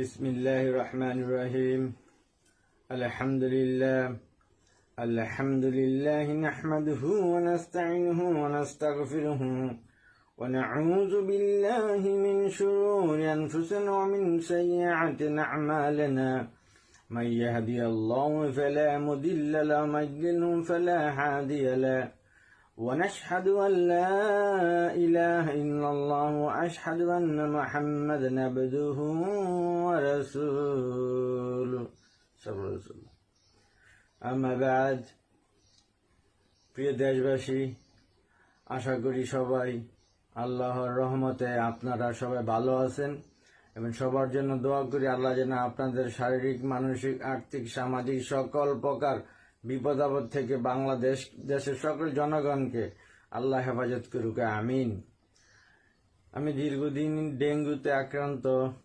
بسم الله الرحمن الرحيم. الحمد لله نحمده ونستعينه ونستغفره ونعوذ بالله من شرور أنفسنا ومن سيئات أعمالنا. من يهدي الله فلا مضل له ومن يضلل فلا هادي له. ونشهد أن لا إله إلا الله وأشهد أن محمدا عبده ورسوله صلى الله عليه وسلم. أما بعد, প্রিয় দেশবাসী, আশা করি সবাই আল্লাহর রহমতে আপনারা সবাই ভালো আছেন এবং সবার জন্য দোয়া করি আল্লাহ যেন আপনাদের শারীরিক, মানসিক, আর্থিক, সামাজিক সকল প্রকার বিপদ আপদ থেকে বাংলাদেশ দেশের সকল জনগণকে আল্লাহ হেফাজত করুক, আমিন। আমি দীর্ঘদিন ডেঙ্গুতে আক্রান্ত